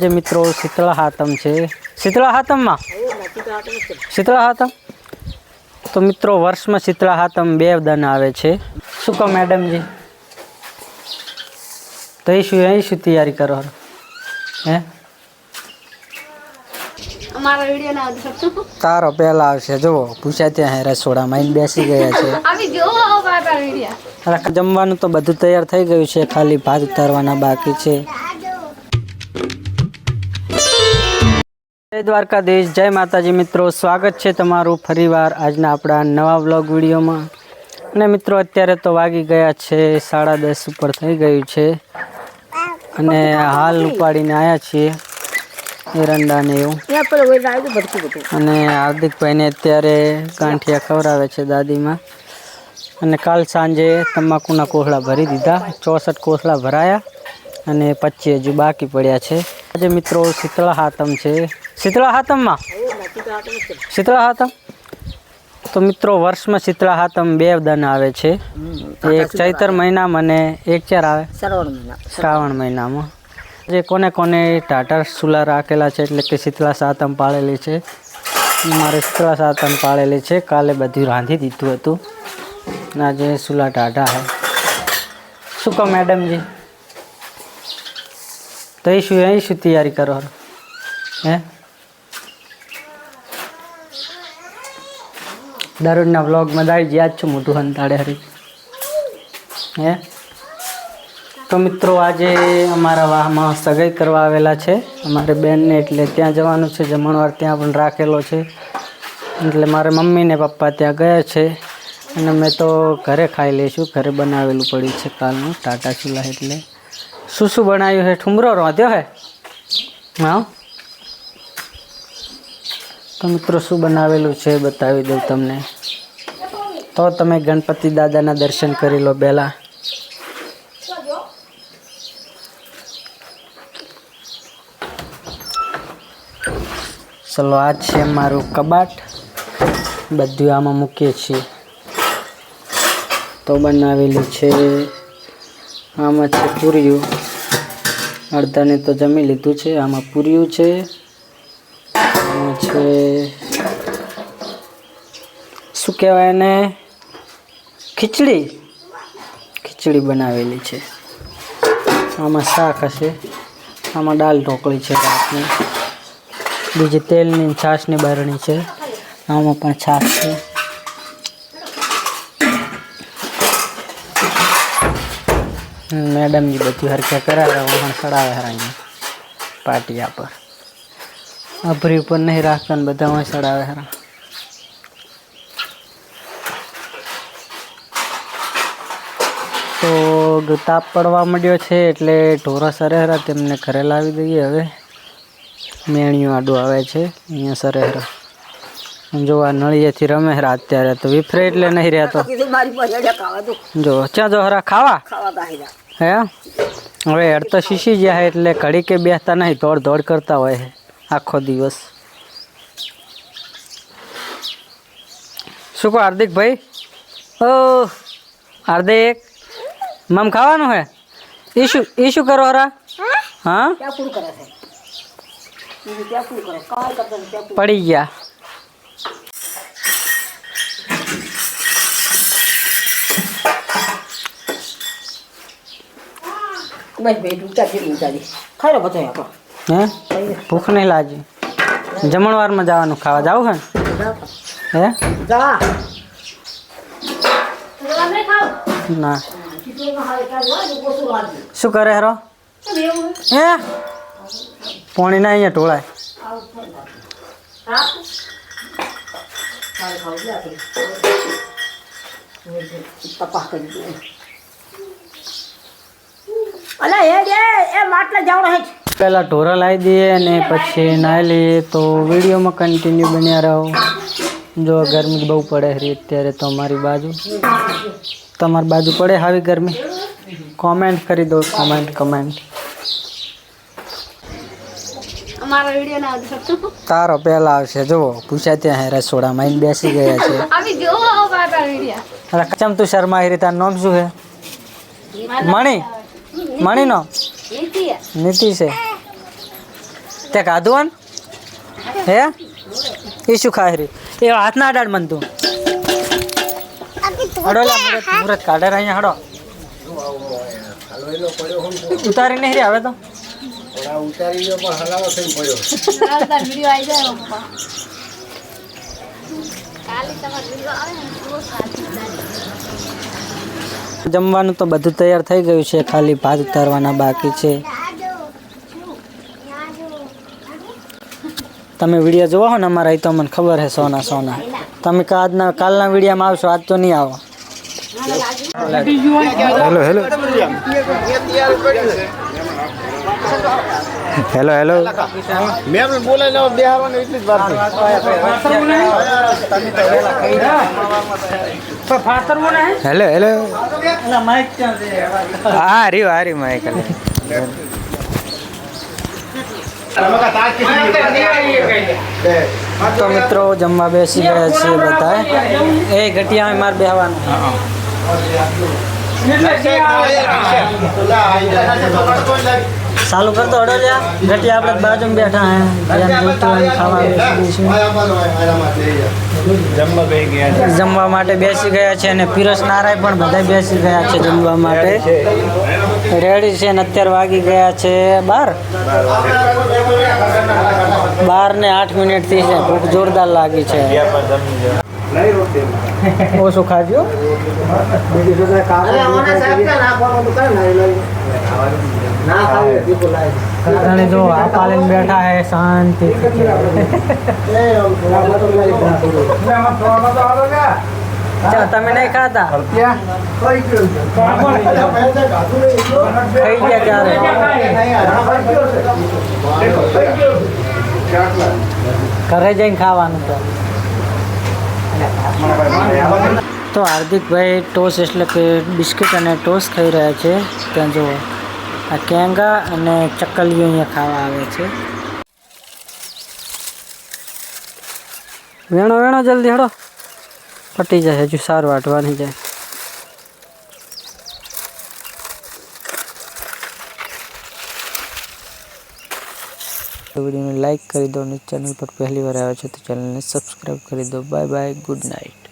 જે મિત્રો શીતળા હાતમ છે. શીતળા હાતમમાં શીતળા હાતમ તો મિત્રો વર્ષમાં શીતળા હાતમ 2 દન આવે છે. શું કહો મેડમજી? તો અહીં શું તૈયારી કરો હે? અમારા વિડિયો ના આવતો તારો પહેલા આવશે. જુઓ પૂછ્યા ત્યાં રસોડામાં આવીને બેસી ગયા છે. આવી જો મારા વિડિયો જમવાનું તો બધું તૈયાર થઈ ગયું છે, ખાલી ભાત ઉતારવાના બાકી છે. જય દ્વારકાધીશ, જય માતાજી મિત્રો, સ્વાગત છે તમારું ફરીવાર આજના આપણા નવા વ્લોગ વિડીયોમાં. અને મિત્રો અત્યારે તો વાગી ગયા છે 10:30 ઉપર થઈ ગયું છે અને હાલ ઉપાડીને આવ્યા છીએ એરંડાને એવું. અને હાર્દિકભાઈને અત્યારે ગાંઠિયા ખવડાવે છે દાદીમાં. અને કાલ સાંજે તમાકુના કોથળા ભરી દીધા, 64 કોથળા ભરાયા અને 25 હજુ બાકી પડ્યા છે. આજે મિત્રો શીતળા હાતમ છે. શીતળા હાતમમાં શીતળા હાતમ તો મિત્રો વર્ષમાં શીતળા હાતમ 2 દન આવે છે. એક ચૈતર મહિનામાં અને એક ચાર આવે શ્રાવણ મહિનામાં. જે કોને કોને ટાટા સુલા રાખેલા છે એટલે કે શીતળા સાતમ પાળેલી છે. મારે શીતળા સાતમ પાળેલી છે. કાલે બધું રાંધી દીધું હતું. આજે સુલા ટાટા હે. શું કહો મેડમજી? તો અહીં શું તૈયારી કરો હે? દરરોજના વ્લોગમાં દાઈ યાદ છું મોટું હંતાડે હરી હે. તો મિત્રો આજે અમારા વાહમાં સગાઈ કરવા આવેલા છે અમારે બેનને, એટલે ત્યાં જવાનું છે. જમણવાર ત્યાં પણ રાખેલો છે એટલે મારે મમ્મી ને પપ્પા ત્યાં ગયા છે અને મેં તો ઘરે ખાઈ લઈશું. ઘરે બનાવેલું પડ્યું છે કાલનું ટાટા ચૂલા. એટલે શું શું બનાવ્યું છે? ઠુમરો રાંધ્યો હે? હા. તો મિત્રો શું બનાવેલું છે બતાવી દઉં તમને. તો તમે ગણપતિ દાદાના દર્શન કરી લો પહેલાં. ચલો, આ છે મારું કબાટ, બધું આમાં મૂકીએ છીએ. તો બનાવેલું છે, આમાં છે પૂરીયું, અડધાને તો જમી લીધું છે. આમાં પૂરીયું છે, આમાં છે શું કહેવાય એને, ખીચડી બનાવેલી છે. આમાં શાક હશે, આમાં દાળ ઢોકળી છે રાતની, બીજી તેલની છાશની બારણી છે, આમાં પણ છાશ છે. મેડમજી બધું હરખ્યા કરાવે, વહાણ ચડાવે હરાઈને પાટિયા પર. અભરી ઉપર નહીં રાખતા ને બધા વહાણ ચડાવે હરા. તો તાપ પડવા માંડ્યો છે એટલે ઢોરા સરેહરા તેમને ઘરે લાવી દઈએ. હવે મેણિયું આડું આવે છે અહીંયા સરેહરા. જો આ નળિયેથી રમે હરા અત્યારે તો વિફરે એટલે નહીં રહેતો. જો ક્યાં જો હરા ખાવા હે. હવે હેડ તો શીશી ગયા એટલે ઘડી કે બેસતા નહીં, દોડ કરતા હોય આખો દિવસ. શું કહો હાર્દિકભાઈ? ઓ હાર્દિક, મમ ખાવાનું હે? એ શું કરો હરા? હા પડી ગયા. ભૂખ નહીં લાગી? જમણવારમાં જવાનું ખાવા જાવું હે? ના. શું કરે હેરો? હે પોણી ના અહીંયા ઢોળાય. પેલા ઢોરા લાવી દઈએ અને પછી નાહી લઈએ. તો વિડીયોમાં કન્ટિન્યુ બન્યા રહો. જો ગરમી બહુ પડે રહી અત્યારે તો અમારી બાજુ. તમારી બાજુ પડે આવી ગરમી? કોમેન્ટ કરી દો, કમેન્ટ. અમારા વિડિયો ના આવતો તારો પહેલા આવશે. જુઓ પૂછ્યા ત્યાં રસોડામાં આવીને બેસી ગયા છે. આવી જો મારા વિડિયો ચમ તું શર્મા હિરી, તારું નામ શું છે? મણીનો નીતિ છે. તે ખાધું હે એ શું ખાય રે એ હાથ ના અડાડ મન તું હડોલા મુરત કાઢે અહીંયા હડો ઉતારી નહીં રે હવે તો વિડીયો આવી જાય પપ્પા કાલે તમારો વિડીયો આવે ને તો સાચી જમવાનું તો બધું તૈયાર થઈ ગયું છે ખાલી ભાત ઉતારવાના બાકી છે તમે વિડીયો જોવો હો ને અમારા અહીં તો મને ખબર છે સોના સોના તમે કાલના વિડીયોમાં આવશો આજ તો નહીં આવો hello hello hello hello ma'am બોલે ને બેહારવાનું એટલી જ વાત હેલો હેલો હા રહ્યું માઇક તો મિત્રો જમવા બેસી ગયા છે બધા એ ઘટિયા માર બેહવાનું ચાલુ કરતો હડો લ્યા ઘટિયા આપણે બાજુમાં બેઠા હે ખાવા જમવા માટે બેસી ગયા છે અને પીરસનારાય પણ બધા બેસી ગયા છે જમવા માટે રેડી છે ને અત્યારે વાગી ગયા છે 12:08 થી છે ભૂખ જોરદાર લાગી છે ઓછું ખાજો જો આ પાલીને બેઠા હે શાંતિ તમે નહીં ખાતા ખાઈ ગયા ક્યારે ઘરે જઈને ખાવાનું તો હાર્દિકભાઈ ટોસ એટલે કે બિસ્કિટ અને ટોસ ખાઈ રહ્યા છે ત્યાં જો આ કેંગા અને ચકલીઓ અહીંયા ખાવા આવે છે વેણો જલ્દી હડો પટી જાય હજુ સારું વાટવાની જાય વિડીયોને લાઈક કરી દો અને ચેનલ પર પહેલી વાર આવે છે તો ચેનલને સબસ્ક્રાઈબ કરી દો બાય બાય ગુડ નાઇટ